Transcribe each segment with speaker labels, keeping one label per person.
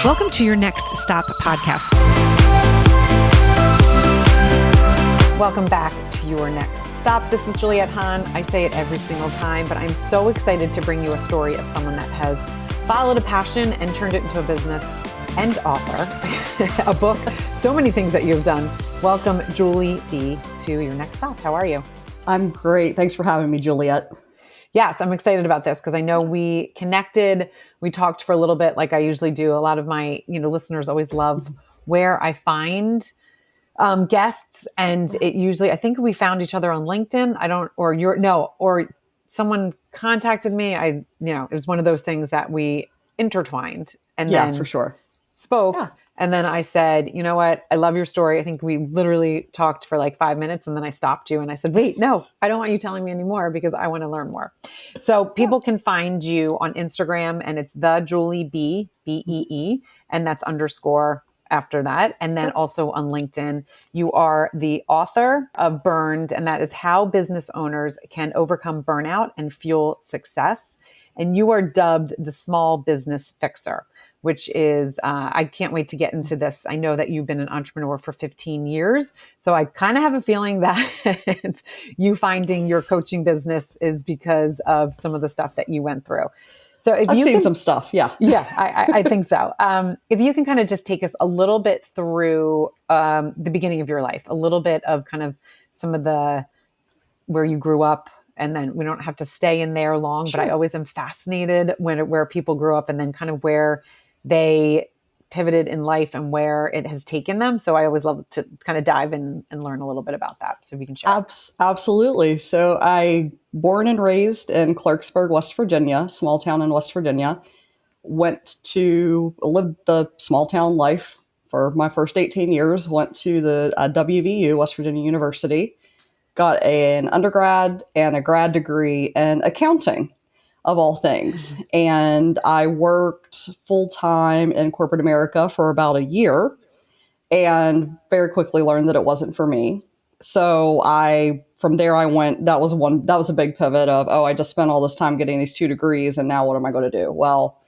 Speaker 1: Welcome to your Next Stop podcast. Welcome back to your Next Stop. This is Juliette Hahn. I say it every single time, but I'm so excited to bring you a story of someone that has followed a passion and turned it into a business and author, a book, so many things that you've done. Welcome, Julie B., to your Next Stop. How are you?
Speaker 2: I'm great. Thanks for having me, Juliette.
Speaker 1: Yes, I'm excited about this because I know we connected. We talked for a little bit like I usually do. A lot of my listeners always love where I find guests. And it usually, I think we found each other on LinkedIn. Or someone contacted me. It was one of those things that we intertwined and then
Speaker 2: for sure
Speaker 1: spoke.
Speaker 2: Yeah.
Speaker 1: And then I said, you know what? I love your story. I think we literally talked for like 5 minutes and then I stopped you and I said, wait, no, I don't want you telling me anymore because I want to learn more. So people can find you on Instagram and it's the Julie B, B-E-E, and that's underscore after that. And then also on LinkedIn, you are the author of Burned, and that is how business owners can overcome burnout and fuel success. And you are dubbed the small business fixer, which is, I can't wait to get into this. I know that you've been an entrepreneur for 15 years. So I kind of have a feeling that you finding your coaching business is because of some of the stuff that you went through. So if
Speaker 2: I've seen some stuff. Yeah.
Speaker 1: Yeah, I think so. If you can kind of just take us a little bit through the beginning of your life, a little bit of kind of some of where you grew up, and then we don't have to stay in there long,
Speaker 2: Sure.
Speaker 1: but I always am fascinated where people grew up and then kind of where they pivoted in life and where it has taken them. So I always love to kind of dive in and learn a little bit about that. So if you can share.
Speaker 2: Absolutely. So I born and raised in Clarksburg, West Virginia, small town in West Virginia, lived the small town life for my first 18 years, went to the WVU, West Virginia University, got an undergrad and a grad degree in accounting, of all things. And I worked full-time in corporate America for about a year and very quickly learned that it wasn't for me. So from there I went, that was a big pivot of, I just spent all this time getting these 2 degrees and now what am I going to do? Well,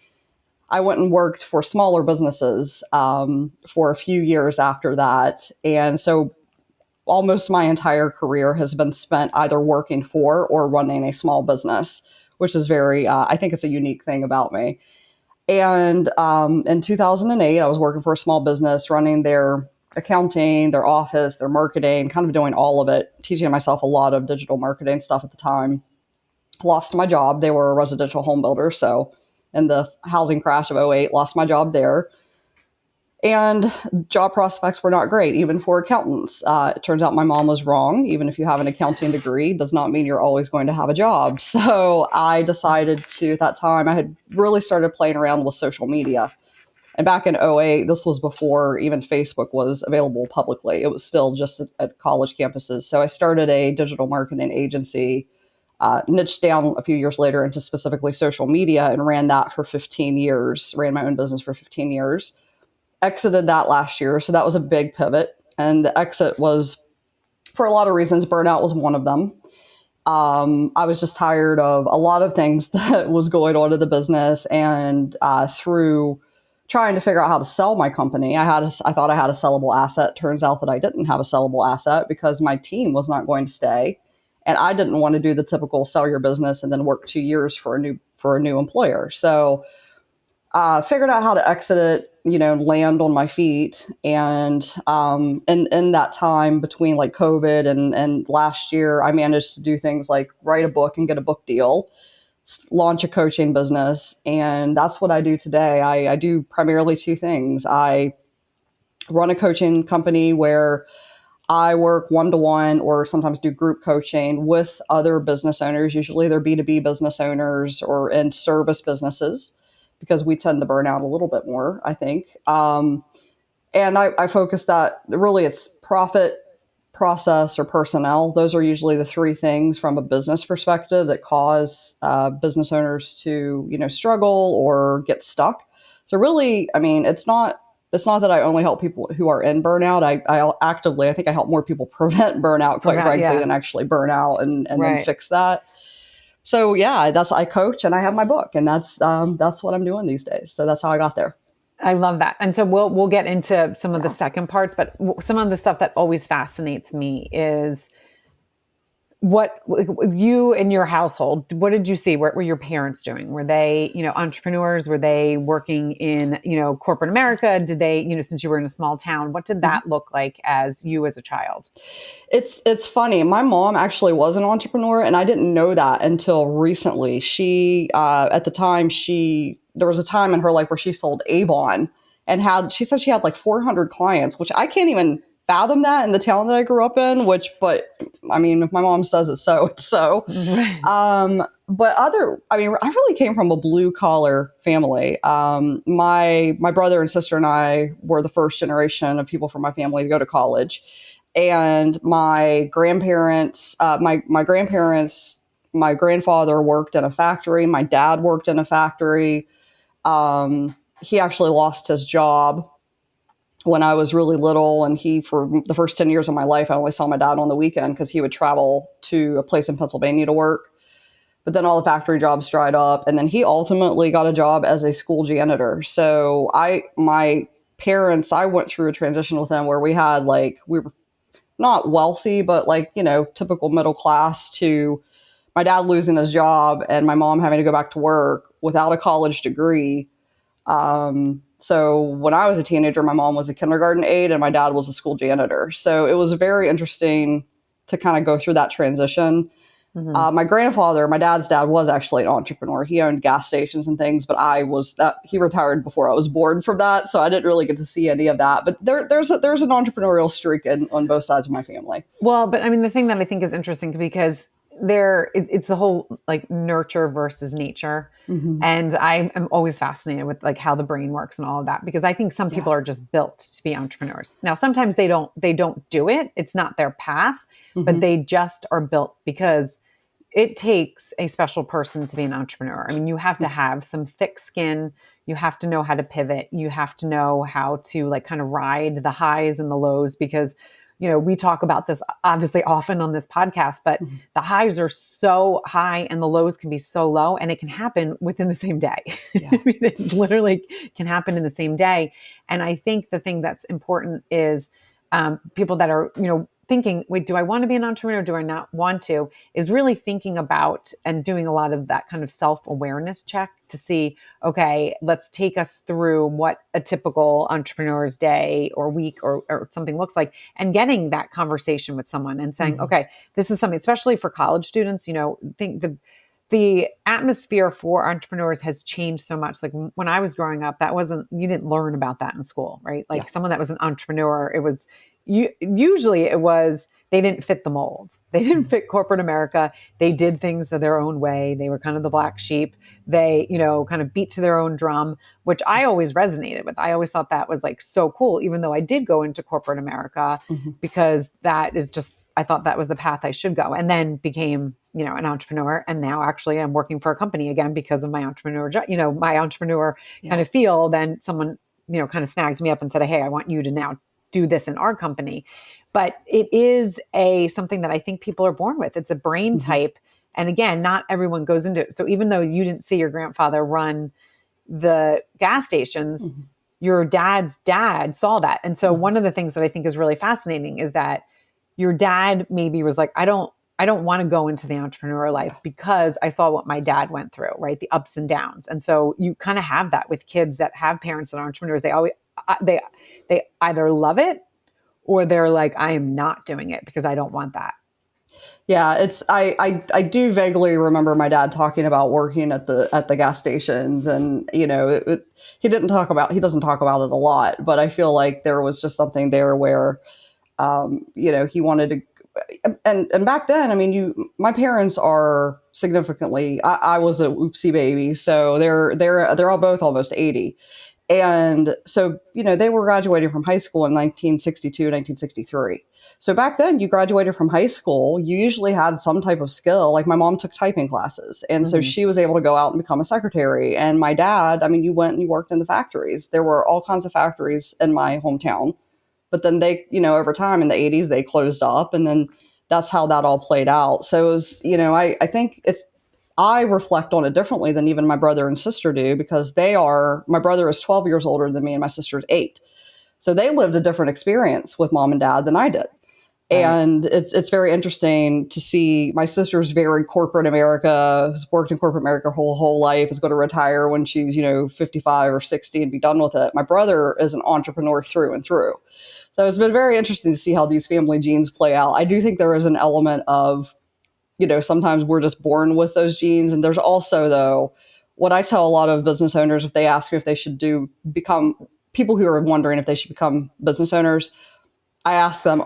Speaker 2: I went and worked for smaller businesses for a few years after that. And so almost my entire career has been spent either working for or running a small business, which is I think it's a unique thing about me. And in 2008, I was working for a small business, running their accounting, their office, their marketing, kind of doing all of it, teaching myself a lot of digital marketing stuff at the time. Lost my job. They were a residential home builder. So in the housing crash of '08, lost my job there. And job prospects were not great, even for accountants. It turns out my mom was wrong. Even if you have an accounting degree, does not mean you're always going to have a job. So I decided at that time, I had really started playing around with social media. And back in '08, this was before even Facebook was available publicly. It was still just at college campuses. So I started a digital marketing agency, niched down a few years later into specifically social media, and ran that for 15 years, ran my own business for 15 years. Exited that last year. So that was a big pivot. And the exit was for a lot of reasons. Burnout was one of them. I was just tired of a lot of things that was going on in the business. And through trying to figure out how to sell my company, I thought I had a sellable asset. Turns out that I didn't have a sellable asset because my team was not going to stay. And I didn't want to do the typical sell your business and then work 2 years for a new employer. So figured out how to exit it, land on my feet. And in that time between like COVID and last year, I managed to do things like write a book and get a book deal, launch a coaching business. And that's what I do today. I do primarily 2 things. I run a coaching company where I work one-to-one or sometimes do group coaching with other business owners. Usually they're B2B business owners or in service businesses, because we tend to burn out a little bit more, I think. And I focus that really it's profit, process, or personnel. Those are usually the 3 things from a business perspective that cause business owners to, struggle or get stuck. So really, it's not that I only help people who are in burnout. I think I help more people prevent burnout, quite frankly, than actually burn out and then fix that. So yeah, I coach and I have my book, and that's what I'm doing these days. So that's how I got there.
Speaker 1: I love that. And so we'll get into some of the
Speaker 2: Yeah.
Speaker 1: second parts, but some of the stuff that always fascinates me is what you in your household, what did you see? What were your parents doing? Were they, entrepreneurs? Were they working in, corporate America? Did they, since you were in a small town, what did
Speaker 2: Mhm.
Speaker 1: that look like as you as a child?
Speaker 2: It's funny. My mom actually was an entrepreneur, and I didn't know that until recently. She at the time she there was a time in her life where she sold Avon and had she said she had like 400 clients, which I can't even fathom that in the town that I grew up in. But I mean, if my mom says it's so, it's so.
Speaker 1: Right.
Speaker 2: I mean, I really came from a blue collar family. My brother and sister and I were the first generation of people from my family to go to college, and my grandparents, my grandfather worked in a factory. My dad worked in a factory. He actually lost his job when I was really little, and for the first 10 years of my life, I only saw my dad on the weekend because he would travel to a place in Pennsylvania to work. But then all the factory jobs dried up, and then he ultimately got a job as a school janitor. So my parents, I went through a transition with them where we were not wealthy, but like, typical middle class, to my dad losing his job and my mom having to go back to work without a college degree. So when I was a teenager, my mom was a kindergarten aide and my dad was a school janitor. So it was very interesting to kind of go through that transition.
Speaker 1: Mhm.
Speaker 2: My dad's dad was actually an entrepreneur. He owned gas stations and things, but he retired before I was born from that. So I didn't really get to see any of that. But there's an entrepreneurial streak on both sides of my family.
Speaker 1: Well, but I mean, the thing that I think is interesting because it's the whole like nurture versus nature.
Speaker 2: Hmm.
Speaker 1: And I am always fascinated with like how the brain works and all of that because I think some
Speaker 2: Yeah.
Speaker 1: people are just built to be entrepreneurs. Now, sometimes they don't do it. It's not their path, but
Speaker 2: Hmm.
Speaker 1: they just are built because it takes a special person to be an entrepreneur. I mean, you have to have some thick skin. You have to know how to pivot. You have to know how to like kind of ride the highs and the lows because, we talk about this obviously often on this podcast, but
Speaker 2: Hmm.
Speaker 1: the highs are so high and the lows can be so low and it can happen within the same day.
Speaker 2: Yeah.
Speaker 1: I mean, it literally can happen in the same day. And I think the thing that's important is people that are, thinking, wait, do I want to be an entrepreneur? Do I not want to? Is really thinking about and doing a lot of that kind of self-awareness check to see, okay, let's take us through what a typical entrepreneur's day or week or something looks like and getting that conversation with someone and saying,
Speaker 2: Hmm.
Speaker 1: okay, this is something, especially for college students, think the atmosphere for entrepreneurs has changed so much. Like when I was growing up, you didn't learn about that in school, right?
Speaker 2: Yeah.
Speaker 1: Like someone that was an entrepreneur, usually it was, they didn't fit the mold. They didn't
Speaker 2: Hmm.
Speaker 1: fit corporate America. They did things their own way. They were kind of the black sheep. They, kind of beat to their own drum, which I always resonated with. I always thought that was like so cool, even though I did go into corporate America
Speaker 2: Hmm.
Speaker 1: because that is just, I thought that was the path I should go, and then became, an entrepreneur. And now actually I'm working for a company again because of my entrepreneur, my entrepreneur kind
Speaker 2: Yeah.
Speaker 1: of feel. Then someone, kind of snagged me up and said, hey, I want you to now do this in our company. But it is something that I think people are born with. It's a brain
Speaker 2: Hmm.
Speaker 1: type. And again, not everyone goes into it. So even though you didn't see your grandfather run the gas stations,
Speaker 2: Hmm.
Speaker 1: your dad's dad saw that. And so
Speaker 2: Hmm.
Speaker 1: one of the things that I think is really fascinating is that your dad maybe was like, I don't want to go into the entrepreneur life
Speaker 2: Yeah.
Speaker 1: because I saw what my dad went through, right? The ups and downs. And so you kind of have that with kids that have parents that are entrepreneurs. They either love it or they're like, I am not doing it because I don't want that.
Speaker 2: Yeah, I do vaguely remember my dad talking about working at the gas stations, and he doesn't talk about it a lot, but I feel like there was just something there where he wanted to. And back then, I mean, my parents are significantly. I was a oopsie baby, so they're all both almost 80. And so, they were graduating from high school in 1962, 1963. So back then, you graduated from high school, you usually had some type of skill. Like my mom took typing classes. And so
Speaker 1: Mhm.
Speaker 2: she was able to go out and become a secretary. And my dad, I mean, you went and you worked in the factories. There were all kinds of factories in my hometown. But then they, over time in the 80s, they closed up. And then that's how that all played out. So it was, I think I reflect on it differently than even my brother and sister do, because my brother is 12 years older than me and my sister is 8. So they lived a different experience with mom and dad than I did.
Speaker 1: Right.
Speaker 2: And it's very interesting to see. My sister's very corporate America, has worked in corporate America her whole life, is going to retire when she's, 55 or 60 and be done with it. My brother is an entrepreneur through and through. So it's been very interesting to see how these family genes play out. I do think there is an element of, sometimes we're just born with those genes. And there's also, though, what I tell a lot of business owners, if they ask me if they should become people who are wondering if they should become business owners, I ask them,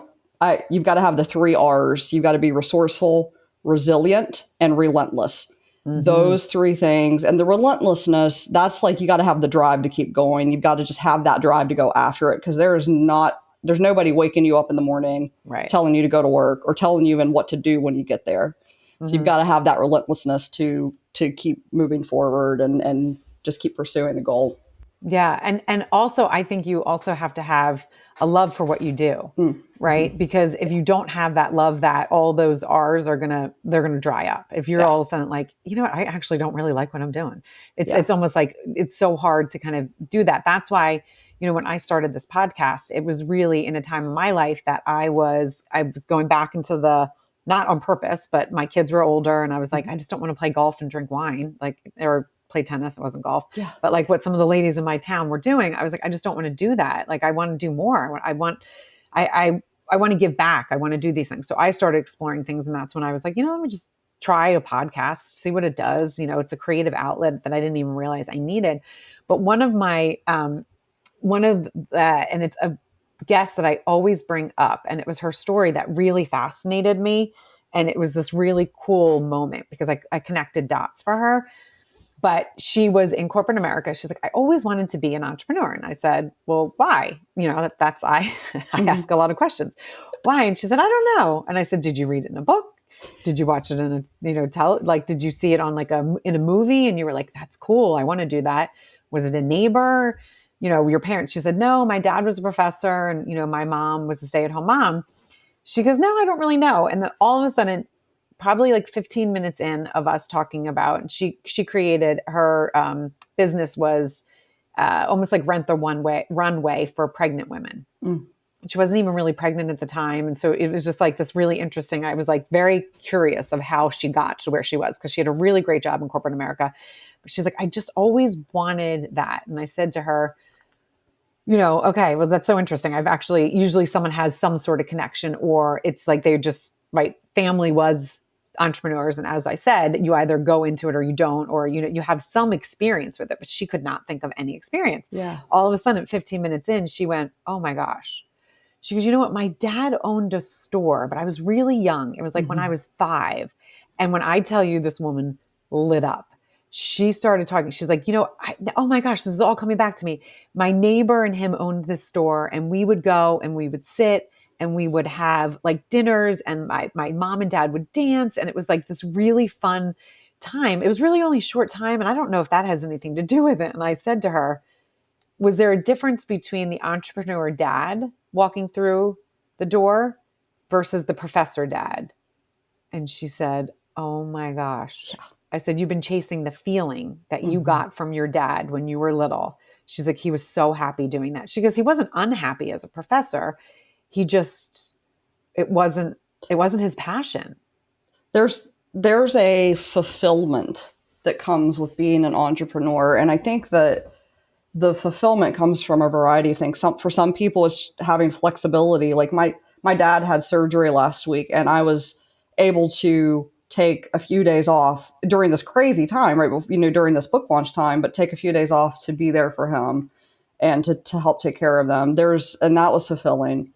Speaker 2: you've got to have the 3 R's. You've got to be resourceful, resilient, and relentless.
Speaker 1: Mm-hmm.
Speaker 2: Those 3 things. And the relentlessness, that's like you got to have the drive to keep going. You've got to just have that drive to go after it, because there's nobody waking you up in the morning
Speaker 1: Right.
Speaker 2: telling you to go to work or telling you even what to do when you get there. So you've
Speaker 1: Mm-hmm.
Speaker 2: got to have that relentlessness to keep moving forward and just keep pursuing the goal.
Speaker 1: Yeah. And also I think you also have to have a love for what you do,
Speaker 2: Mm-hmm.
Speaker 1: right? Because if you don't have that love, that all those R's they're gonna dry up. If you're
Speaker 2: Yeah.
Speaker 1: all of a sudden like, you know what, I actually don't really like what I'm doing.
Speaker 2: Yeah.
Speaker 1: It's almost like it's so hard to kind of do that. That's why, when I started this podcast, it was really in a time in my life that I was going back into the, not on purpose, but my kids were older and I was like,
Speaker 2: Mm-hmm.
Speaker 1: I just don't want to play golf and drink wine, like, or play tennis. It wasn't golf,
Speaker 2: Yeah.
Speaker 1: but like what some of the ladies in my town were doing, I was like, I just don't want to do that. Like, I want to do more. I want to give back. I want to do these things. So I started exploring things, and that's when I was like, let me just try a podcast, see what it does. It's a creative outlet that I didn't even realize I needed. But and it's a guest that I always bring up, and it was her story that really fascinated me. And it was this really cool moment because I connected dots for her. But she was in corporate America. She's like, I always wanted to be an entrepreneur. And I said, well, why? I
Speaker 2: Mm-hmm.
Speaker 1: ask a lot of questions. Why? And she said, I don't know. And I said, did you read it in a book? Did you watch it in did you see it on in a movie? And you were like, that's cool. I want to do that. Was it a neighbor? Your parents? She said, no, my dad was a professor and, my mom was a stay-at-home mom. She goes, no, I don't really know. And then all of a sudden, probably like 15 minutes in of us talking about, she created her business was almost like rent the runway for pregnant women.
Speaker 2: Mm.
Speaker 1: She wasn't even really pregnant at the time. And so it was just like this really interesting. I was like very curious of how she got to where she was, because she had a really great job in corporate America. But she's like, I just always wanted that. And I said to her, okay, well, that's so interesting. I've actually, usually someone has some sort of connection, or it's like they're just, right, family was entrepreneurs. And as I said, you either go into it or you don't, or, you have some experience with it, but she could not think of any experience.
Speaker 2: Yeah.
Speaker 1: All of a sudden, 15 minutes in, she went, oh my gosh. She goes, you know what? My dad owned a store, but I was really young. It was like when I
Speaker 2: Mm-hmm.
Speaker 1: was 5. And when I tell you, this woman lit up. She started talking. She's like, oh my gosh, this is all coming back to me. My neighbor and him owned this store, and we would go and we would sit and we would have like dinners, and my mom and dad would dance. And it was like this really fun time. It was really only a short time. And I don't know if that has anything to do with it. And I said to her, was there a difference between the entrepreneur dad walking through the door versus the professor dad? And she said, oh my gosh.
Speaker 2: Yeah.
Speaker 1: I said, you've been chasing the feeling that you
Speaker 2: Mm-hmm.
Speaker 1: got from your dad when you were little. She's like, he was so happy doing that. She goes, he wasn't unhappy as a professor. He just, it wasn't his passion.
Speaker 2: There's a fulfillment that comes with being an entrepreneur, and I think that the fulfillment comes from a variety of things. For some people, it's having flexibility. Like my dad had surgery last week, and I was able to take a few days off during this crazy time, right? During this book launch time, but take a few days off to be there for him and to help take care of them. And that was fulfilling.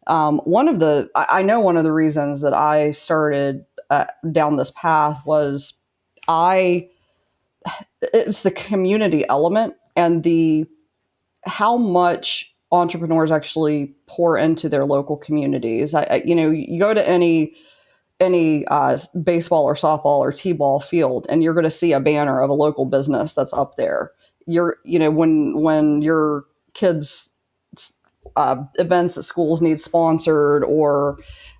Speaker 2: I know one of the reasons that I started down this path was it's the community element and the how much entrepreneurs actually pour into their local communities. You go to any baseball or softball or t-ball field, and you're going to see a banner of a local business that's up there. When your kids events at schools need sponsored, or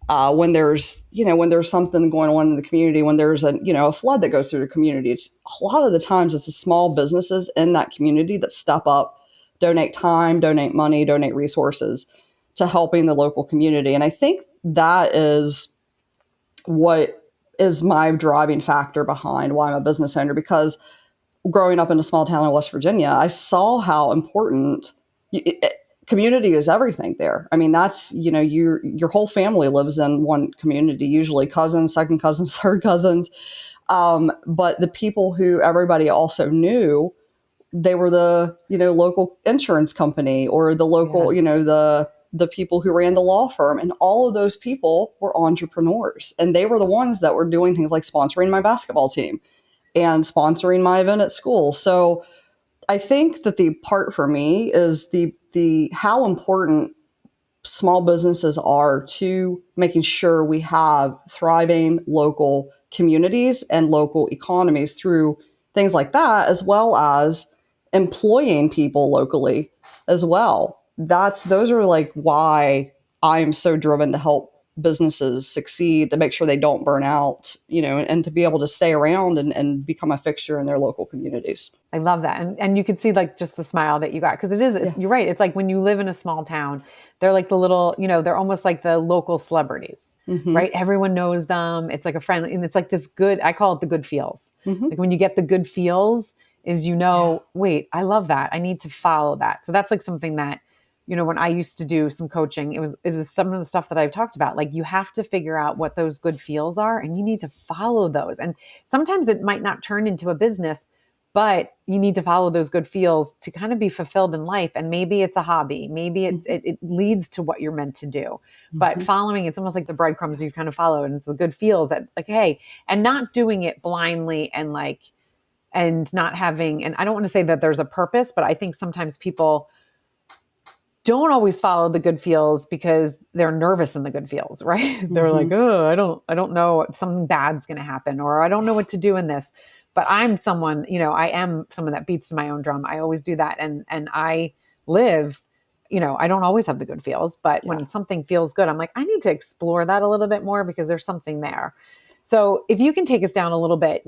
Speaker 2: when there's something going on in the community, when there's a flood that goes through the community, a lot of the times it's the small businesses in that community that step up, donate time, donate money, donate resources to helping the local community. And I think that is what is my driving factor behind why I'm a business owner, because growing up in a small town in West Virginia, I saw how important community is everything there. I mean, that's, your whole family lives in one community, usually cousins, second cousins, third cousins. But the people who everybody also knew, they were the, local insurance company or the local,
Speaker 1: Yeah.
Speaker 2: the people who ran the law firm. And all of those people were entrepreneurs. And they were the ones that were doing things like sponsoring my basketball team and sponsoring my event at school. So I think that the part for me is the how important small businesses are to making sure we have thriving local communities and local economies through things like that, as well as employing people locally as well. Those are like why I am so driven to help businesses succeed, to make sure they don't burn out, and to be able to stay around and become a fixture in their local communities.
Speaker 1: I love that. And you could see like just the smile that you got. Cause you're right. It's like when you live in a small town, they're like the little, they're almost like the local celebrities,
Speaker 2: Mm-hmm.
Speaker 1: right? Everyone knows them. It's like a friendly, and it's like this good, I call it the good feels.
Speaker 2: Mm-hmm.
Speaker 1: Like when you get the good feels is,
Speaker 2: Yeah.
Speaker 1: wait, I love that. I need to follow that. So that's like something that, when I used to do some coaching, it was some of the stuff that I've talked about. Like you have to figure out what those good feels are and you need to follow those. And sometimes it might not turn into a business, but you need to follow those good feels to kind of be fulfilled in life. And maybe it's a hobby. Maybe it leads to what you're meant to do. But
Speaker 2: Mm-hmm.
Speaker 1: following, it's almost like the breadcrumbs you kind of follow. And it's the good feels that like, hey, and not doing it blindly and not having, and I don't want to say that there's a purpose, but I think sometimes people don't always follow the good feels because they're nervous in the good feels, right? They're like,
Speaker 2: Mm-hmm.
Speaker 1: oh, I don't know, something bad's going to happen, or I don't know what to do in this. But I'm someone, I am someone that beats to my own drum. I always do that. And I live, I don't always have the good feels, but
Speaker 2: Yeah.
Speaker 1: when something feels good, I'm like, I need to explore that a little bit more because there's something there. So if you can take us down a little bit,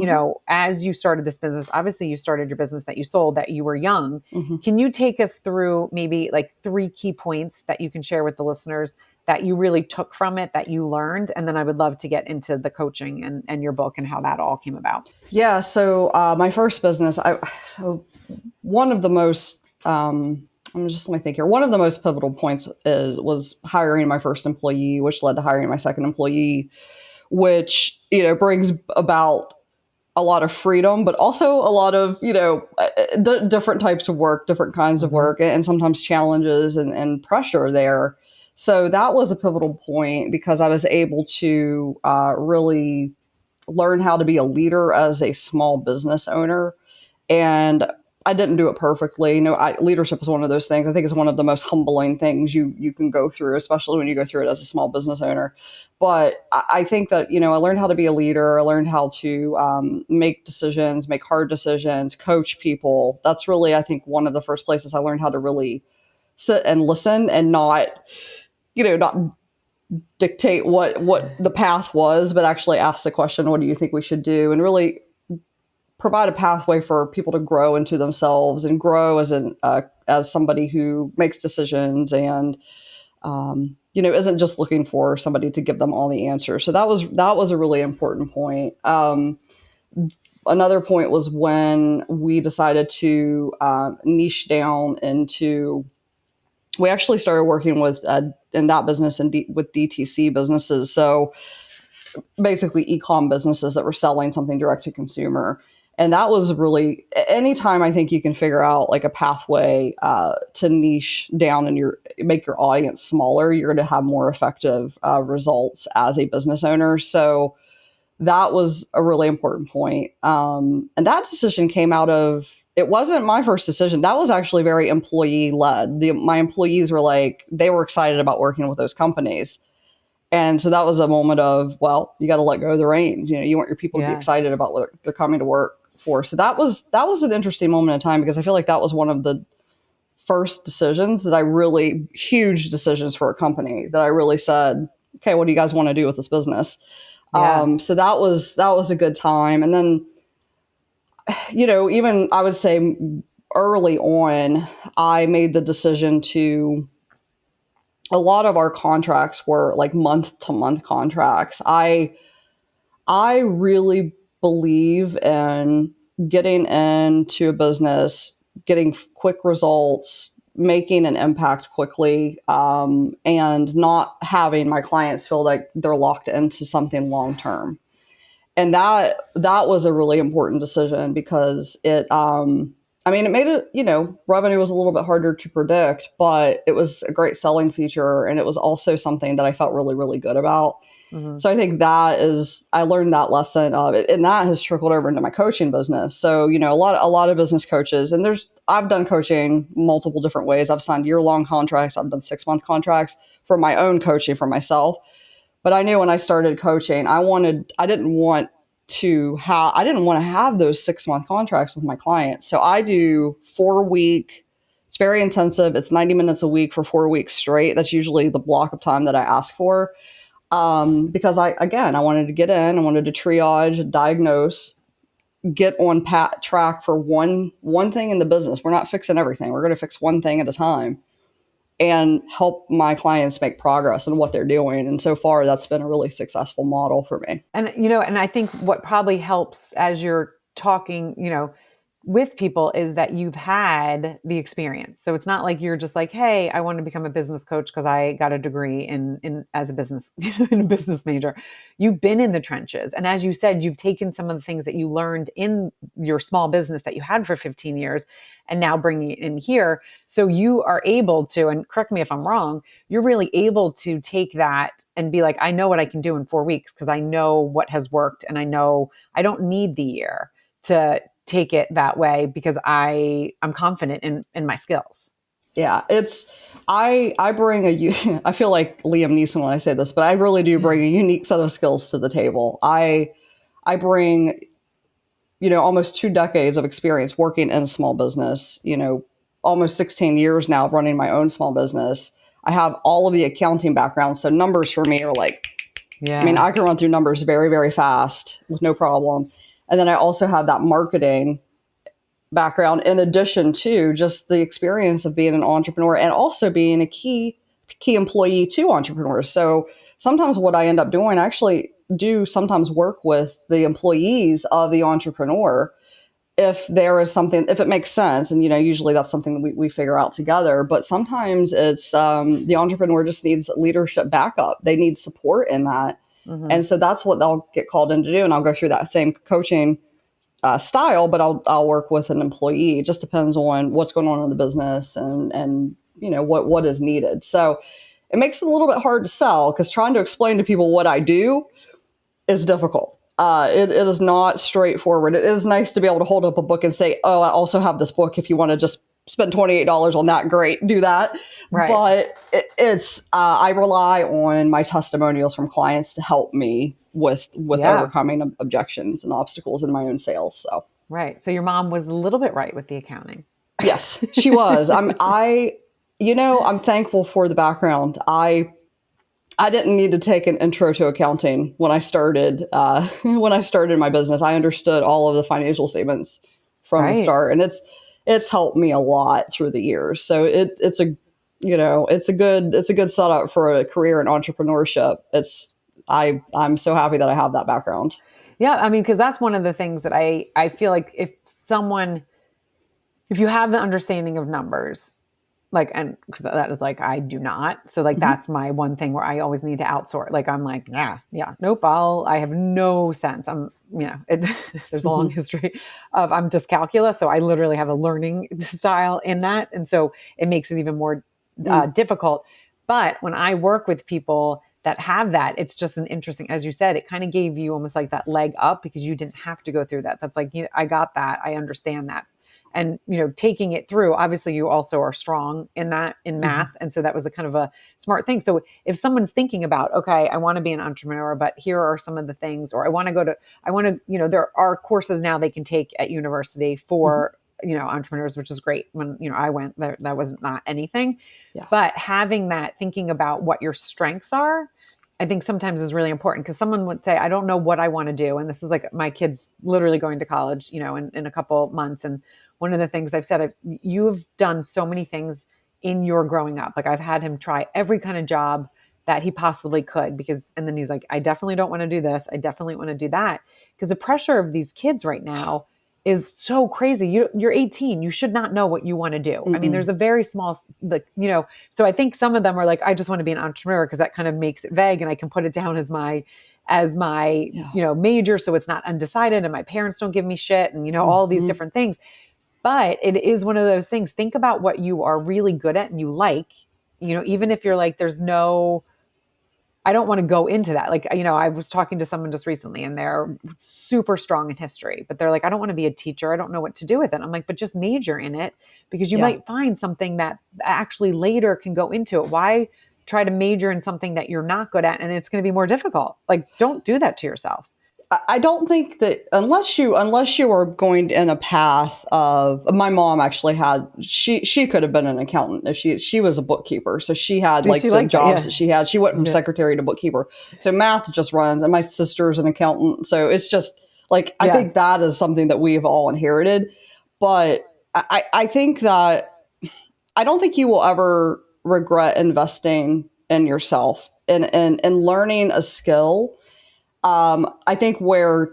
Speaker 1: as you started this business, obviously you started your business that you sold that you were young.
Speaker 2: Mm-hmm.
Speaker 1: Can you take us through maybe like 3 key points that you can share with the listeners that you really took from it, that you learned? And then I would love to get into the coaching and your book and how that all came about.
Speaker 2: Yeah. So my first business, one of the most, let me think here. One of the most pivotal points was hiring my first employee, which led to hiring my second employee, which, brings about a lot of freedom, but also a lot of, different types of work, different kinds of
Speaker 1: Mm-hmm.
Speaker 2: work, and sometimes challenges and pressure there. So that was a pivotal point because I was able to really learn how to be a leader as a small business owner. And I didn't do it perfectly. Leadership is one of those things. I think it's one of the most humbling things you can go through, especially when you go through it as a small business owner. But I think that, I learned how to be a leader. I learned how to make decisions, make hard decisions, coach people. That's really, I think, one of the first places I learned how to really sit and listen and not dictate what the path was, but actually ask the question, what do you think we should do? And really provide a pathway for people to grow into themselves and grow as somebody who makes decisions and isn't just looking for somebody to give them all the answers. So that was a really important point. Another point was when we decided to niche down into. We actually started working with in that business and with DTC businesses. So basically e-com businesses that were selling something direct to consumer. And that was really, anytime I think you can figure out like a pathway to niche down and make your audience smaller, you're going to have more effective results as a business owner. So that was a really important point. And that decision came out of, it wasn't my first decision. That was actually very employee led. My employees were like, they were excited about working with those companies. And so that was a moment of, well, you got to let go of the reins. You want your people to be
Speaker 1: Yeah.
Speaker 2: excited about what they're coming to work for. So that was an interesting moment in time because I feel like that was one of the first decisions that huge decisions for a company that I really said, okay, what do you guys want to do with this business?
Speaker 1: Yeah.
Speaker 2: So that was a good time. And then, even I would say early on, I made the decision to, a lot of our contracts were like month to month contracts. I really believe in getting into a business, getting quick results, making an impact quickly, and not having my clients feel like they're locked into something long term. And that was a really important decision because it made it, revenue was a little bit harder to predict, but it was a great selling feature, and it was also something that I felt really, really good about.
Speaker 1: Hmm.
Speaker 2: So I think I learned that lesson of it, and that has trickled over into my coaching business. So, a lot of business coaches, and I've done coaching multiple different ways. I've signed year-long contracts. I've done 6-month contracts for my own coaching for myself. But I knew when I started coaching, I didn't want to have those 6-month contracts with my clients. So I do 4-week. It's very intensive. It's 90 minutes a week for 4 weeks straight. That's usually the block of time that I ask for. Because I wanted to get in, I wanted to triage, diagnose, get on track for one thing in the business. We're not fixing everything. We're going to fix one thing at a time and help my clients make progress in what they're doing. And so far, that's been a really successful model for me.
Speaker 1: And, and I think what probably helps as you're talking, with people is that you've had the experience. So it's not like you're just like, hey, I want to become a business coach because I got a degree in as a business, in a business major. You've been in the trenches. And as you said, you've taken some of the things that you learned in your small business that you had for 15 years and now bringing it in here. So you are able to, and correct me if I'm wrong, you're really able to take that and be like, I know what I can do in 4 weeks because I know what has worked, and I know I don't need the year to take it that way because I'm confident in my skills.
Speaker 2: Yeah, I bring I feel like Liam Neeson when I say this, but I really do bring a unique set of skills to the table. I bring, almost 2 decades of experience working in small business, almost 16 years now of running my own small business. I have all of the accounting background. So numbers for me are like,
Speaker 1: Yeah.
Speaker 2: I can run through numbers very, very fast with no problem. And then I also have that marketing background in addition to just the experience of being an entrepreneur and also being a key employee to entrepreneurs. So sometimes what I end up doing, I actually do sometimes work with the employees of the entrepreneur if there is something, if it makes sense. And, usually that's something we figure out together. But sometimes it's the entrepreneur just needs leadership backup. They need support in that.
Speaker 1: Hmm.
Speaker 2: And so that's what they'll get called in to do. And I'll go through that same coaching style, but I'll work with an employee. It just depends on what's going on in the business and what is needed. So it makes it a little bit hard to sell because trying to explain to people what I do is difficult. It is not straightforward. It is nice to be able to hold up a book and say, "Oh, I also have this book. If you want to just spend $28 on that, great, do that."
Speaker 1: Right.
Speaker 2: But I rely on my testimonials from clients to help me with
Speaker 1: Yeah.
Speaker 2: overcoming objections and obstacles in my own sales. So
Speaker 1: Right. So your mom was a little bit right with the accounting.
Speaker 2: yes, she was. I'm thankful for the background. I didn't need to take an intro to accounting when I started. When I started my business, I understood all of the financial statements from the
Speaker 1: Right.
Speaker 2: start, and it's helped me a lot through the years. So it's a good setup for a career in entrepreneurship. I'm so happy that I have that background.
Speaker 1: Yeah. I mean, because that's one of the things that I feel like if you have the understanding of numbers, like, and because that is like, I do not. So like,
Speaker 2: Mhm.
Speaker 1: that's my one thing where I always need to outsource. Like, I'm like, yeah, nope. I have no sense. There's a long
Speaker 2: Mhm.
Speaker 1: history of, I'm dyscalculia. So I literally have a learning style in that. And so it makes it even more
Speaker 2: Mm.
Speaker 1: difficult. But when I work with people that have that, it's just an interesting, as you said, it kind of gave you almost like that leg up because you didn't have to go through that. That's like, I got that. I understand that. And, taking it through, obviously you also are strong in that, in
Speaker 2: Mhm.
Speaker 1: math. And so that was a kind of a smart thing. So if someone's thinking about, okay, I want to be an entrepreneur, but here are some of the things, or there are courses now they can take at university
Speaker 2: Mhm.
Speaker 1: for, entrepreneurs, which is great. When, I went there, that was not anything,
Speaker 2: Yeah.
Speaker 1: but having that, thinking about what your strengths are I think sometimes is really important, because someone would say, I don't know what I want to do. And this is like my kid's literally going to college, in a couple months. And one of the things I've said, you've done so many things in your growing up. Like I've had him try every kind of job that he possibly could, and then he's like, I definitely don't want to do this. I definitely want to do that. Because the pressure of these kids right now is so crazy. You're 18. You should not know what you want to do. I mean, there's a very small, so I think some of them are like, I just want to be an entrepreneur, because that kind of makes it vague, and I can put it down as my major. So it's not undecided, and my parents don't give me shit, and, all these different things. But it is one of those things. Think about what you are really good at and you like, even if you're like, I don't want to go into that. Like, I was talking to someone just recently, and they're super strong in history, but they're like, I don't want to be a teacher. I don't know what to do with it. I'm like, but just major in it, because you might find something that actually later can go into it. Why try to major in something that you're not good at and it's going to be more difficult? Like, don't do that to yourself.
Speaker 2: I don't think that unless you are going in a path of, my mom actually had, she could have been an accountant if she was a bookkeeper. So she had
Speaker 1: See,
Speaker 2: like
Speaker 1: she
Speaker 2: the
Speaker 1: liked that,
Speaker 2: jobs
Speaker 1: yeah.
Speaker 2: that she had. She went from
Speaker 1: Yeah.
Speaker 2: secretary to bookkeeper. So math just runs, and my sister's an accountant. So it's just like, I
Speaker 1: Yeah.
Speaker 2: think that is something that we've all inherited. But I think that I don't think you will ever regret investing in yourself and learning a skill. I think where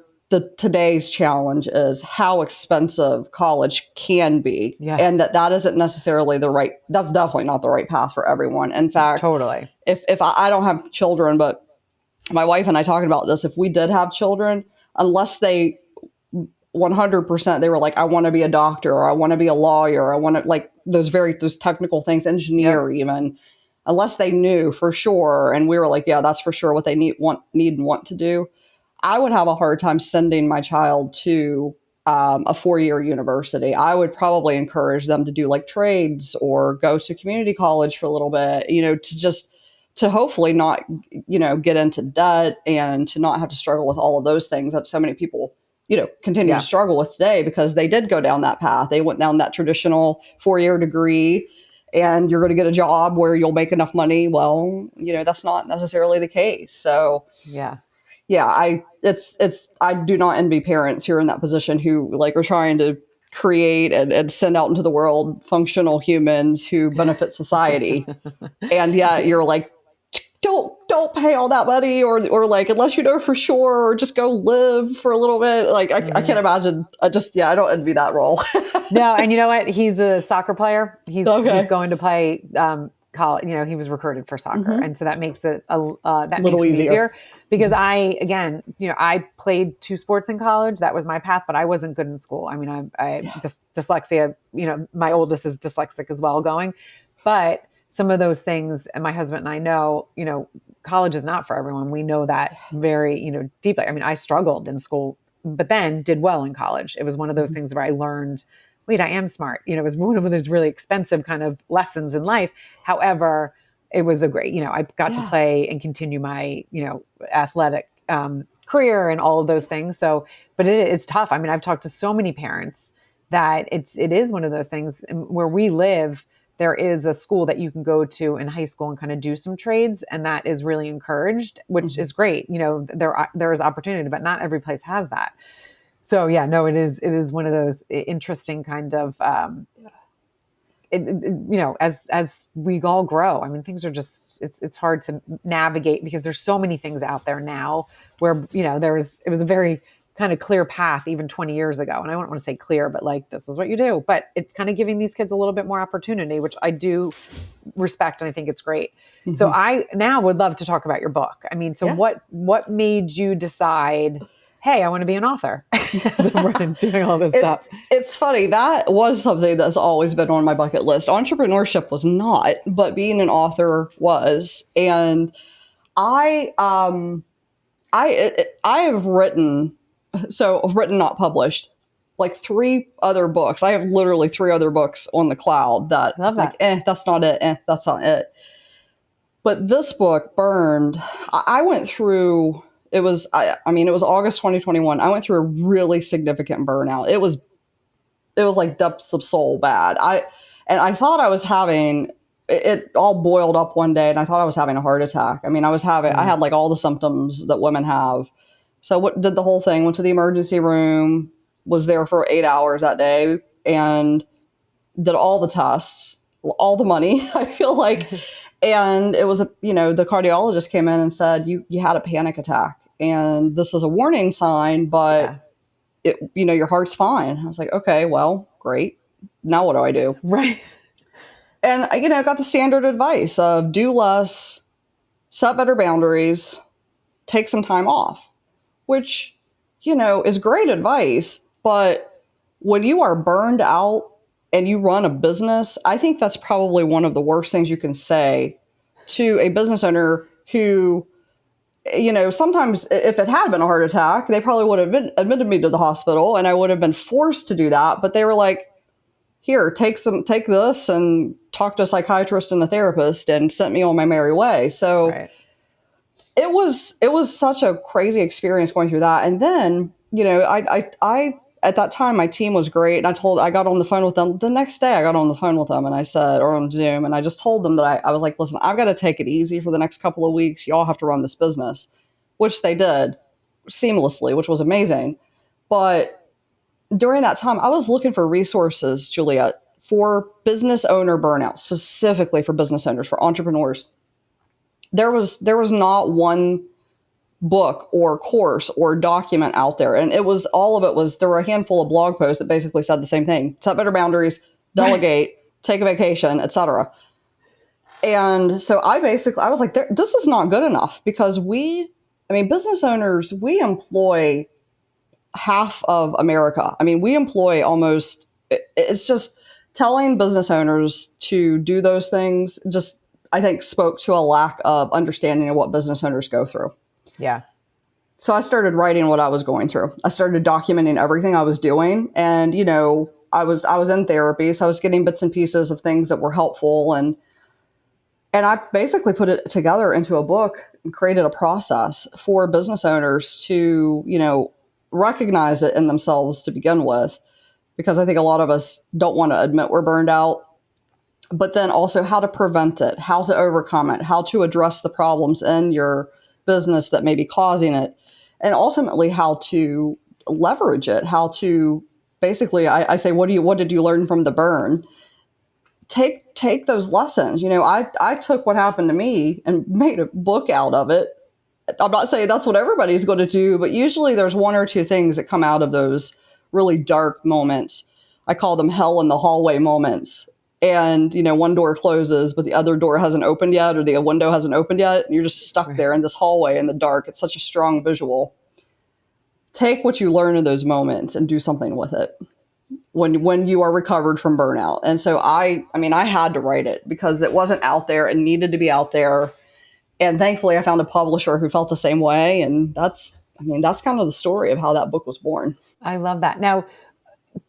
Speaker 2: today's challenge is how expensive college can be,
Speaker 1: Yeah.
Speaker 2: and that isn't necessarily that's definitely not the right path for everyone. In fact,
Speaker 1: Totally.
Speaker 2: if I don't have children, but my wife and I talking about this, if we did have children, unless they 100% they were like, I want to be a doctor, or I want to be a lawyer, or I want to, like, those technical things, engineer,
Speaker 1: Yep.
Speaker 2: even, unless they knew for sure, and we were like, yeah, that's for sure what they need and want to do, I would have a hard time sending my child to a 4-year university. I would probably encourage them to do like trades or go to community college for a little bit, to hopefully not, get into debt, and to not have to struggle with all of those things that so many people, continue to
Speaker 1: Yeah.
Speaker 2: struggle with today, because they did go down that path. They went down that traditional 4-year degree, and you're going to get a job where you'll make enough money. Well, that's not necessarily the case. So,
Speaker 1: Yeah.
Speaker 2: yeah, I do not envy parents who are in that position, who like are trying to create and send out into the world functional humans who benefit society. And yeah, you're like, don't pay all that money, or like, unless you know for sure, or just go live for a little bit. Like, I can't imagine. I don't envy that role.
Speaker 1: No, and you know what? He's a soccer player. He's
Speaker 2: Okay.
Speaker 1: going to play college. He was recruited for soccer, and so that makes it that makes
Speaker 2: Little
Speaker 1: it
Speaker 2: easier.
Speaker 1: easier, because I played 2 sports in college. That was my path, but I wasn't good in school. I mean, I just dyslexia. My oldest is dyslexic as well, going, but some of those things, and my husband and I know, college is not for everyone. We know that very, deeply. I mean, I struggled in school, but then did well in college. It was one of those things where I learned, wait, I am smart. It was one of those really expensive kind of lessons in life. However, it was a great, I got to
Speaker 2: Yeah.
Speaker 1: play and continue my, athletic career and all of those things. So, but it's tough. I mean, I've talked to so many parents that it is one of those things. Where we live, there is a school that you can go to in high school and kind of do some trades, and that is really encouraged, which is great. There is opportunity, but not every place has that. So yeah, no, it is one of those interesting kind of as we all grow. I mean, things are just it's hard to navigate, because there's so many things out there now where it was a very kind of clear path even 20 years ago, and I don't want to say clear, but like, this is what you do. But it's kind of giving these kids a little bit more opportunity, which I do respect, and I think it's great. So I now would love to talk about your book. I mean, so
Speaker 2: Yeah.
Speaker 1: what made you decide, hey, I want to be an author, as I'm running, doing all this stuff?
Speaker 2: It's funny. That was something that's always been on my bucket list. Entrepreneurship was not, but being an author was. And I, I have written, not published, like 3 other books. I have literally 3 other books on the cloud that,
Speaker 1: Love
Speaker 2: like,
Speaker 1: that.
Speaker 2: that's not it. That's not it. But this book burned. I went through, I mean, it was August 2021. I went through a really significant burnout. It was like depths of soul bad. I thought I was having it all boiled up one day and I thought I was having a heart attack. I mean, I
Speaker 1: Mm.
Speaker 2: had like all the symptoms that women have. So what did the whole thing, went to the emergency room, was there for 8 hours that day and did all the tests, all the money, I feel like. And it was the cardiologist came in and said, you had a panic attack and this is a warning sign,
Speaker 1: Yeah.
Speaker 2: but your heart's fine. I was like, okay, well, great. Now what do I do?
Speaker 1: Right.
Speaker 2: And I got the standard advice of do less, set better boundaries, take some time off, which, is great advice. But when you are burned out and you run a business, I think that's probably one of the worst things you can say to a business owner who, sometimes if it had been a heart attack, they probably would have admitted me to the hospital and I would have been forced to do that. But they were like, here, take this and talk to a psychiatrist and a therapist, and sent me on my merry way. So
Speaker 1: Right.
Speaker 2: it was such a crazy experience going through that. And then, I at that time my team was great. And I got on the phone with them the next day. I got on the phone with them and I said, or on Zoom, and I just told them that I was like, listen, I've got to take it easy for the next couple of weeks. Y'all have to run this business, which they did seamlessly, which was amazing. But during that time, I was looking for resources, Juliet, for business owner burnout, specifically for business owners, for entrepreneurs. There was not one book or course or document out there, and there were a handful of blog posts that basically said the same thing: set better boundaries,
Speaker 1: Right.
Speaker 2: delegate, take a vacation, etc. And so I was like, this is not good enough because business owners, we employ half of America. I mean, we employ almost, it's just telling business owners to do those things, just, I think, spoke to a lack of understanding of what business owners go through.
Speaker 1: Yeah.
Speaker 2: So I started writing what I was going through. I started documenting everything I was doing. And, I was in therapy, so I was getting bits and pieces of things that were helpful. And I basically put it together into a book and created a process for business owners to, recognize it in themselves to begin with, because I think a lot of us don't want to admit we're burned out, but then also how to prevent it, how to overcome it, how to address the problems in your business that may be causing it, and ultimately how to leverage it, how to basically, I say, what did you learn from the burn? Take those lessons. I took what happened to me and made a book out of it. I'm not saying that's what everybody's going to do, but usually there's one or two things that come out of those really dark moments. I call them hell in the hallway moments. And, one door closes, but the other door hasn't opened yet, or the window hasn't opened yet. And you're just stuck
Speaker 1: Right.
Speaker 2: there in this hallway in the dark. It's such a strong visual. Take what you learn in those moments and do something with it when you are recovered from burnout. And so I had to write it because it wasn't out there and needed to be out there. And thankfully I found a publisher who felt the same way. And that's kind of the story of how that book was born.
Speaker 1: I love that. Now,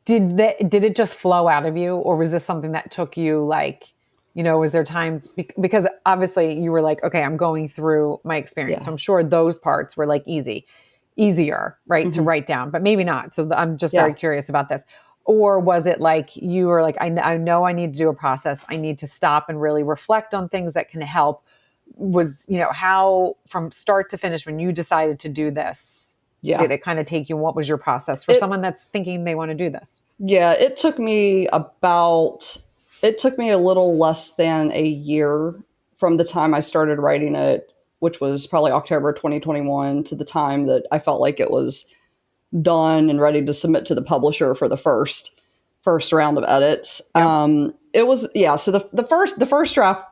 Speaker 1: did it just flow out of you, or was this something that took you, like, was there times, because obviously you were like, okay, I'm going through my experience. So
Speaker 2: Yeah.
Speaker 1: I'm sure those parts were like easier, right, to
Speaker 2: Hmm.
Speaker 1: write down, but maybe not. So I'm just very
Speaker 2: Yeah.
Speaker 1: curious about this. Or was it like you were like, I know I need to do a process. I need to stop and really reflect on things that can help. How from start to finish, when you decided to do this,
Speaker 2: Yeah.
Speaker 1: did it kind of take you? What was your process for
Speaker 2: It
Speaker 1: someone that's thinking they want to do this?
Speaker 2: Yeah, it took me a little less than a year from the time I started writing it, which was probably October 2021, to the time that I felt like it was done and ready to submit to the publisher for the first round of edits.
Speaker 1: Yep.
Speaker 2: It was, yeah. So the first draft,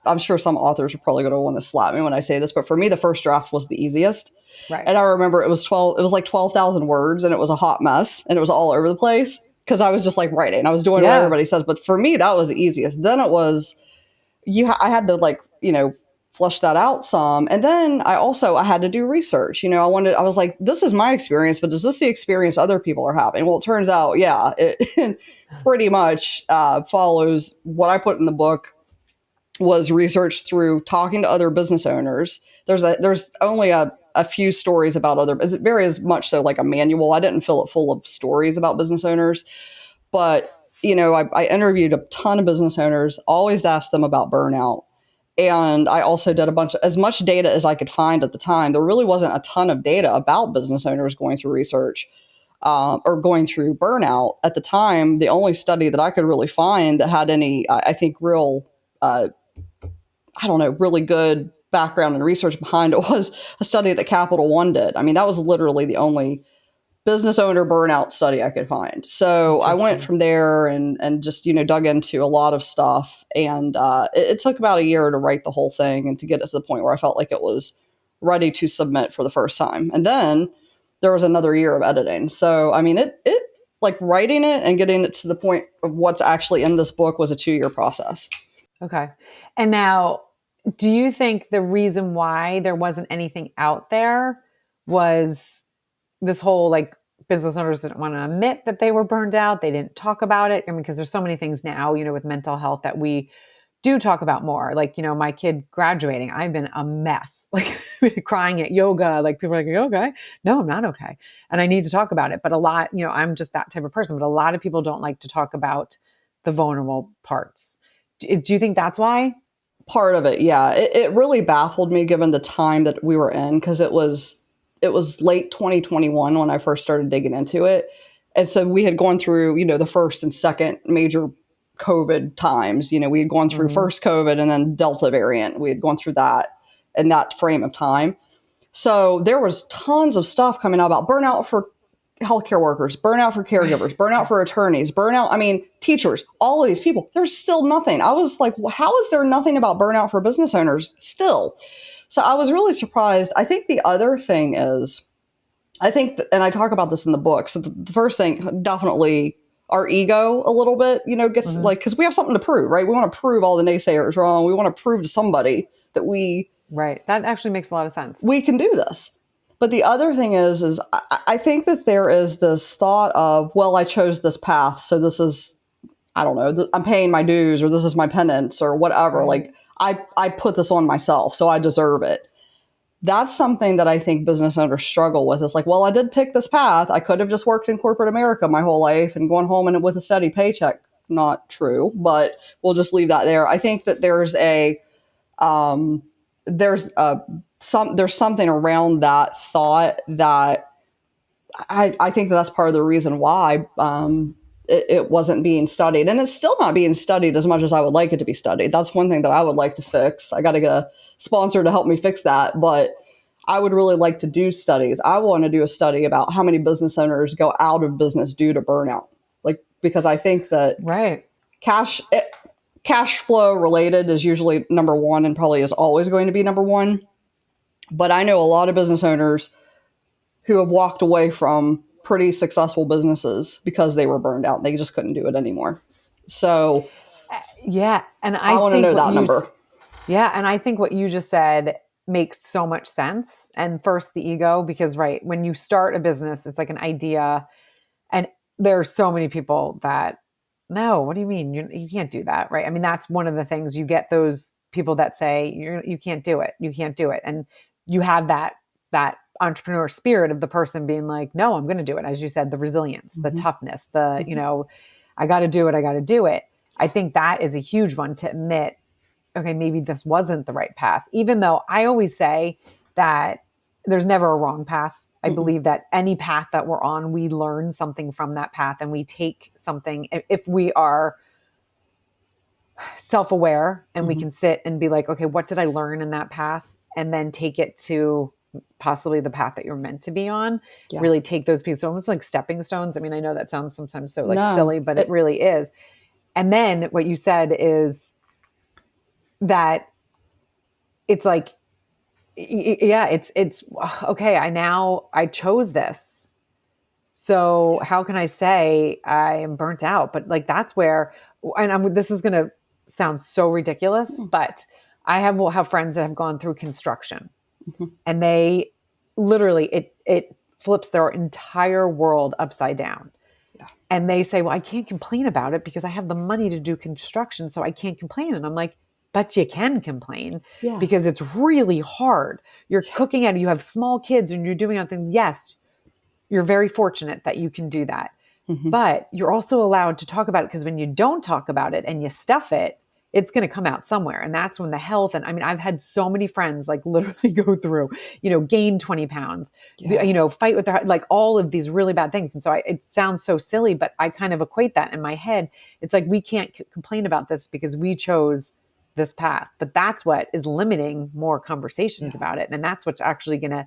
Speaker 2: I'm sure some authors are probably going to want to slap me when I say this, but for me, the first draft was the easiest.
Speaker 1: Right.
Speaker 2: And I remember it was like 12,000 words, and it was a hot mess, and it was all over the place because I was just like writing. I was doing what
Speaker 1: Yeah.
Speaker 2: everybody says, but for me, that was the easiest. Then it was I had to, like, flush that out some. And then I had to do research. I was like, this is my experience, but is this the experience other people are having? Well, it turns out, yeah, it pretty much follows what I put in the book was researched through talking to other business owners. There's only a few stories about other, is it very as much so like a manual. I didn't fill it full of stories about business owners, but I interviewed a ton of business owners, always asked them about burnout. And I also did as much data as I could find at the time. There really wasn't a ton of data about business owners going through research or going through burnout at the time. The only study that I could really find that had any, I think, real, I don't know, really good background and research behind it was a study that Capital One did. I mean, that was literally the only business owner burnout study I could find. So I went from there and just, dug into a lot of stuff. And it took about a year to write the whole thing and to get it to the point where I felt like it was ready to submit for the first time. And then there was another year of editing. So, I mean, it like writing it and getting it to the point of what's actually in this book was a 2-year process.
Speaker 1: Okay. And now, do you think the reason why there wasn't anything out there was this whole like business owners didn't want to admit that they were burned out? They didn't talk about it. I mean, because there's so many things now, with mental health that we do talk about more. Like, my kid graduating, I've been a mess, like crying at yoga. Like people are like, "Are you okay?" No, I'm not okay. And I need to talk about it. But a lot, I'm just that type of person, but a lot of people don't like to talk about the vulnerable parts. Do you think that's why?
Speaker 2: Part of it, yeah. It really baffled me given the time that we were in, because it was late 2021 when I first started digging into it. And so we had gone through, the first and second major COVID times. We had gone through first COVID and then Delta variant. We had gone through that in that frame of time. So there was tons of stuff coming out about burnout for healthcare workers, burnout for caregivers, burnout for attorneys, burnout, I mean, teachers, all of these people. There's still nothing. I was like, well, how is there nothing about burnout for business owners still? So I was really surprised. I think the other thing is, and I talk about this in the book. So the first thing, definitely our ego a little bit, gets like, because we have something to prove, right? We want to prove all the naysayers wrong. We want to prove to somebody that
Speaker 1: right. That actually makes a lot of sense.
Speaker 2: We can do this. But the other thing is I think that there is this thought of, well, I chose this path, so this is, I don't know, I'm paying my dues, or this is my penance, or whatever. Right. Like I put this on myself, so I deserve it. That's something that I think business owners struggle with. It's like, well, I did pick this path. I could have just worked in corporate America my whole life and gone home and with a steady paycheck. Not true, but we'll just leave that there. I think that there's something around that thought that I think that's part of the reason why it wasn't being studied. And it's still not being studied as much as I would like it to be studied. That's one thing that I would like to fix. I got to get a sponsor to help me fix that. But I would really like to do studies. I want to do a study about how many business owners go out of business due to burnout. Like, because I think that
Speaker 1: right.
Speaker 2: Cash flow related is usually number one and probably is always going to be number one. But I know a lot of business owners who have walked away from pretty successful businesses because they were burned out. They just couldn't do it anymore. So
Speaker 1: yeah. And
Speaker 2: I want to know that number.
Speaker 1: Yeah. And I think what you just said makes so much sense. And first, the ego, because right, when you start a business, it's like an idea. And there are so many people that, no, what do you mean? You can't do that, right? I mean, that's one of the things. You get those people that say, you can't do it. You can't do it. And you have that entrepreneur spirit of the person being like, no, I'm going to do it. As you said, the resilience, the toughness, I got to do it. I got to do it. I think that is a huge one to admit, okay, maybe this wasn't the right path. Even though I always say that there's never a wrong path. I believe that any path that we're on, we learn something from that path and we take something. If we are self-aware and we can sit and be like, okay, what did I learn in that path? And then take it to possibly the path that you're meant to be on. Yeah. Really take those pieces, almost like stepping stones. I mean, I know that sounds sometimes so silly, but it really is. And then what you said is that it's like, yeah, it's okay. I chose this. So how can I say I am burnt out? But like, that's where, and this is going to sound so ridiculous, but I will have friends that have gone through construction and they literally, it flips their entire world upside down. Yeah. And they say, well, I can't complain about it because I have the money to do construction. So I can't complain. And I'm like, but you can complain because it's really hard. You're cooking at it. You have small kids and you're doing other things. Yes, you're very fortunate that you can do that.
Speaker 2: Hmm.
Speaker 1: But you're also allowed to talk about it, because when you don't talk about it and you stuff it, it's going to come out somewhere. And that's when the health, and I mean, I've had so many friends like literally go through, gain 20 pounds,
Speaker 2: Yeah.
Speaker 1: fight with their, like all of these really bad things. And so it sounds so silly, but I kind of equate that in my head. It's like, we can't complain about this because we chose this path, but that's what is limiting more conversations
Speaker 2: Yeah.
Speaker 1: about it. And that's what's actually going to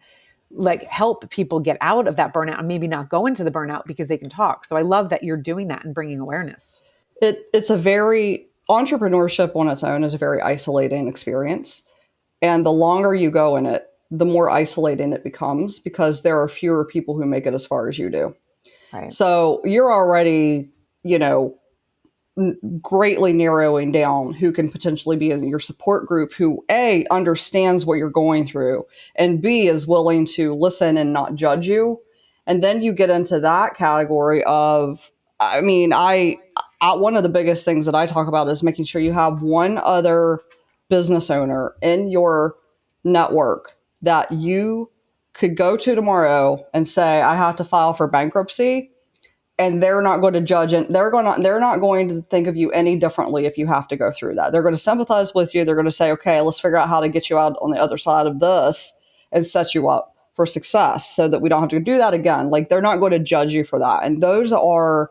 Speaker 1: like help people get out of that burnout and maybe not go into the burnout because they can talk. So I love that you're doing that and bringing awareness.
Speaker 2: It's a very entrepreneurship on its own is a very isolating experience. And the longer you go in it, the more isolating it becomes because there are fewer people who make it as far as you do.
Speaker 1: Right.
Speaker 2: So you're already, greatly narrowing down who can potentially be in your support group who A understands what you're going through and B is willing to listen and not judge you. And then you get into that category of I mean, I one of the biggest things that I talk about is making sure you have one other business owner in your network that you could go to tomorrow and say I have to file for bankruptcy, and they're not going to judge and they're not going to think of you any differently if you have to go through that. They're going to sympathize with you. They're going to say, okay, let's figure out how to get you out on the other side of this and set you up for success so that we don't have to do that again. Like they're not going to judge you for that. And those are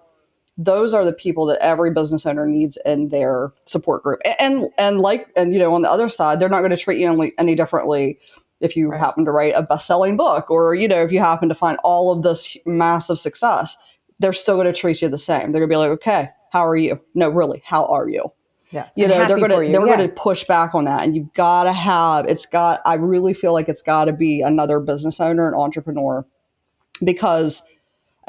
Speaker 2: the people that every business owner needs in their support group. And on the other side, they're not going to treat you any differently if you
Speaker 1: Right.
Speaker 2: happen to write a best-selling book or if you happen to find all of this massive success. They're still going to treat you the same. They're going to be like, okay, how are you? No, really, how are you?
Speaker 1: Yes. And happy for you.
Speaker 2: They're going
Speaker 1: Yeah.
Speaker 2: to push back on that. And you've got to have, I really feel like it's got to be another business owner, an entrepreneur, because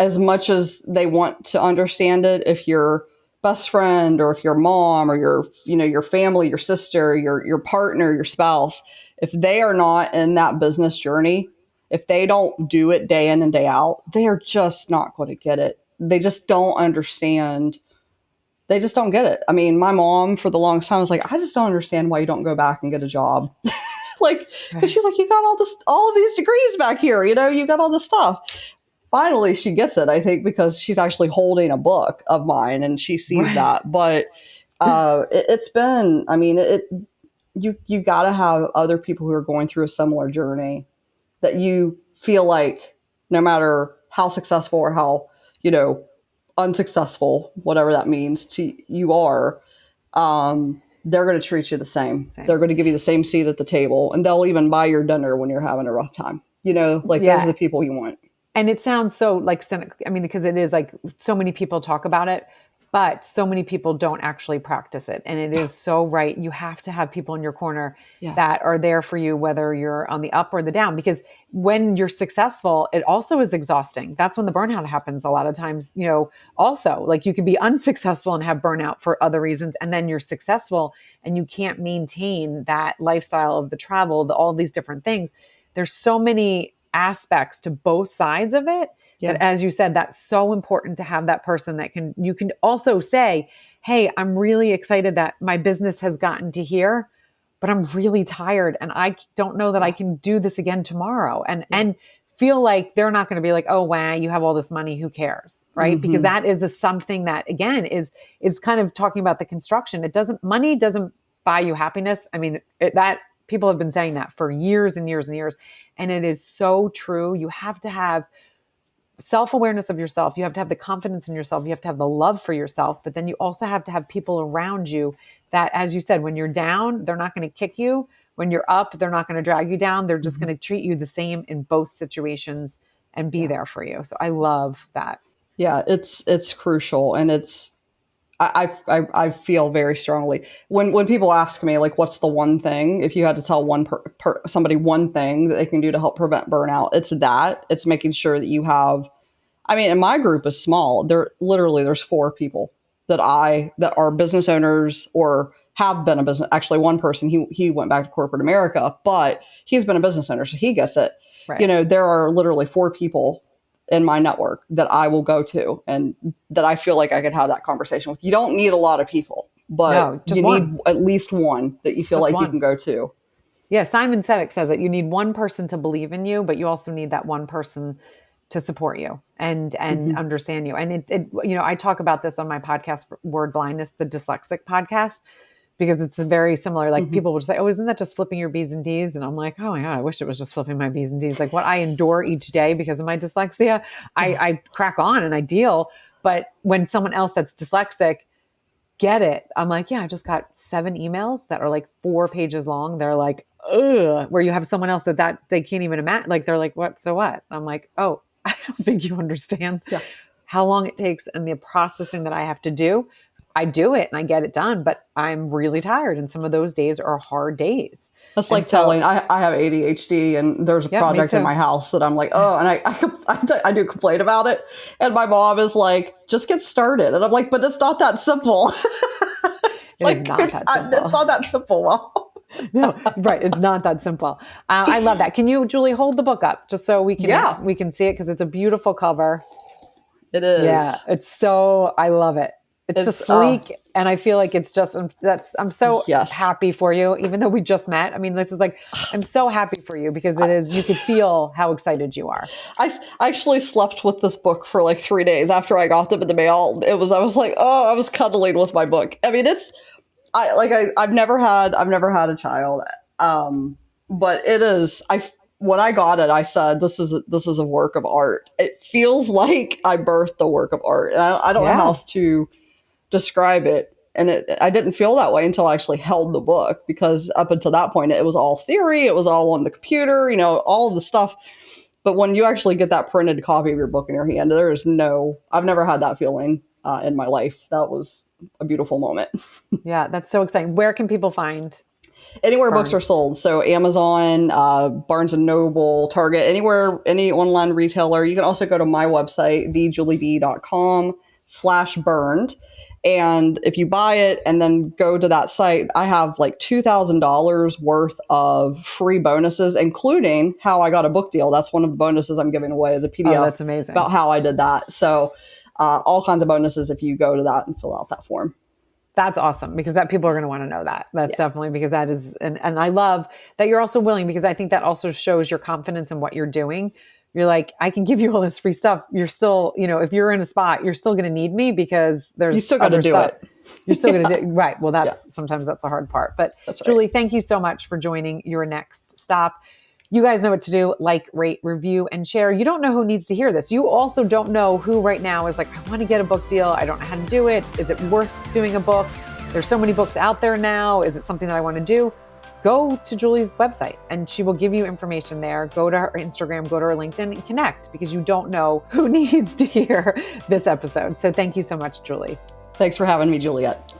Speaker 2: as much as they want to understand it, if your best friend or if your mom or your family, your sister, your partner, your spouse, if they are not in that business journey, if they don't do it day in and day out, they are just not going to get it. They just don't understand. They just don't get it. I mean, my mom for the longest time was like, I just don't understand why you don't go back and get a job. Like, because
Speaker 1: Right.
Speaker 2: she's like, you got all of these degrees back here, you got all this stuff. Finally she gets it, I think, because she's actually holding a book of mine and she sees
Speaker 1: Right.
Speaker 2: that. But it's been, I mean, you got to have other people who are going through a similar journey that you feel like no matter how successful or how you know unsuccessful, whatever that means to you are, they're going to treat you the same.
Speaker 1: Same.
Speaker 2: They're going to give you the same seat at the table, and they'll even buy your dinner when you're having a rough time. Like those are
Speaker 1: Yeah.
Speaker 2: the people you want.
Speaker 1: And it sounds so like cynical. I mean, because it is like so many people talk about it, but so many people don't actually practice it. And it is so right. You have to have people in your corner
Speaker 2: Yeah.
Speaker 1: that are there for you, whether you're on the up or the down, because when you're successful, it also is exhausting. That's when the burnout happens a lot of times, also like you can be unsuccessful and have burnout for other reasons. And then you're successful and you can't maintain that lifestyle of the travel, all these different things. There's so many aspects to both sides of it that,
Speaker 2: Yeah.
Speaker 1: as you said, that's so important to have that person that you can also say, hey, I'm really excited that my business has gotten to here, but I'm really tired and I don't know that I
Speaker 2: Yeah.
Speaker 1: can do this again tomorrow.
Speaker 2: Yeah.
Speaker 1: And feel like they're not going to be like, oh wow, you have all this money, who cares? Right? Because
Speaker 2: Hmm.
Speaker 1: that is something that again is kind of talking about the construction. Money doesn't buy you happiness. I mean, that people have been saying that for years and years and years. And it is so true. You have to have self-awareness of yourself. You have to have the confidence in yourself. You have to have the love for yourself. But then you also have to have people around you that, as you said, when you're down, they're not going to kick you. When you're up, they're not going to drag you down. They're just
Speaker 2: Hmm.
Speaker 1: going to treat you the same in both situations and be
Speaker 2: Yeah.
Speaker 1: there for you. So I love that.
Speaker 2: Yeah. It's crucial, and I feel very strongly when people ask me like, what's the one thing? If you had to tell somebody one thing that they can do to help prevent burnout, it's making sure that you have. I mean, and my group is small. There's 4 people that are business owners or have been a business. Actually, one person he went back to corporate America, but he's been a business owner, so he gets it.
Speaker 1: Right.
Speaker 2: There are literally 4 people in my network that I will go to and that I feel like I could have that conversation with. You don't need a lot of people, but
Speaker 1: No, just
Speaker 2: you
Speaker 1: one.
Speaker 2: need at least one that you feel
Speaker 1: Just
Speaker 2: like you
Speaker 1: one.
Speaker 2: can go to.
Speaker 1: Yeah, Simon Sinek says that you need one person to believe in you, but you also need that one person to support you and understand you. And I talk about this on my podcast, Word Blindness, the dyslexic podcast, because it's very similar. Like people will just say, oh, isn't that just flipping your B's and D's? And I'm like, oh my God, I wish it was just flipping my B's and D's. Like what I endure each day because of my dyslexia, I crack on and I deal. But when someone else that's dyslexic get it, I'm like, yeah, I just got 7 emails that are like 4 pages long. They're like, ugh, where you have someone else that they can't even imagine. Like, they're like, what? So what? I'm like, oh, I don't think you understand how long it takes and the processing that I have to do. I do it and I get it done, but I'm really tired. And some of those days are hard days.
Speaker 2: That's like telling I have ADHD and there's a project in my house that I'm like, oh, and I do complain about it. And my mom is like, just get started. And I'm like, but it's not that simple.
Speaker 1: It's not that simple.
Speaker 2: It's not that simple, Mom.
Speaker 1: No, right. It's not that simple. I love that. Can you, Julie, hold the book up just so we can see it? Because it's a beautiful cover.
Speaker 2: It is.
Speaker 1: Yeah. I love it. It's just sleek. And I feel like it's just, I'm so happy for you, even though we just met. I mean, this is like, I'm so happy for you because it is, you could feel how excited you are.
Speaker 2: I actually slept with this book for like 3 days after I got them in the mail. I was like, oh, I was cuddling with my book. I mean, I've never had a child. But it is, when I got it, I said, this is a work of art. It feels like I birthed a work of art. And I don't know how else to describe it. And I didn't feel that way until I actually held the book, because up until that point, it was all theory. It was all on the computer, all of the stuff. But when you actually get that printed copy of your book in your hand, I've never had that feeling in my life. That was a beautiful moment.
Speaker 1: Yeah, that's so exciting. Where can people find?
Speaker 2: Anywhere books are sold. So Amazon, Barnes & Noble, Target, anywhere, any online retailer. You can also go to my website, thejulieb.com/burned. And if you buy it and then go to that site, I have like $2,000 worth of free bonuses, including how I got a book deal. That's one of the bonuses I'm giving away as a PDF.
Speaker 1: Oh, that's amazing.
Speaker 2: About how I did that. So all kinds of bonuses if you go to that and fill out that form.
Speaker 1: That's awesome, because people are going to want to know that. That's definitely, because that is, and I love that you're also willing, because I think that also shows your confidence in what you're doing. You're like, I can give you all this free stuff. You're still, if you're in a spot, you're still going to need me, because
Speaker 2: you still got to do it.
Speaker 1: You're still going to do right. Well, sometimes that's the hard part. But Julie, thank you so much for joining Your Next Stop. You guys know what to do. Like, rate, review, and share. You don't know who needs to hear this. You also don't know who right now is like, I want to get a book deal. I don't know how to do it. Is it worth doing a book? There's so many books out there now. Is it something that I want to do? Go to Julie's website and she will give you information there. Go to her Instagram, go to her LinkedIn, and connect, because you don't know who needs to hear this episode. So thank you so much, Julie.
Speaker 2: Thanks for having me, Juliet.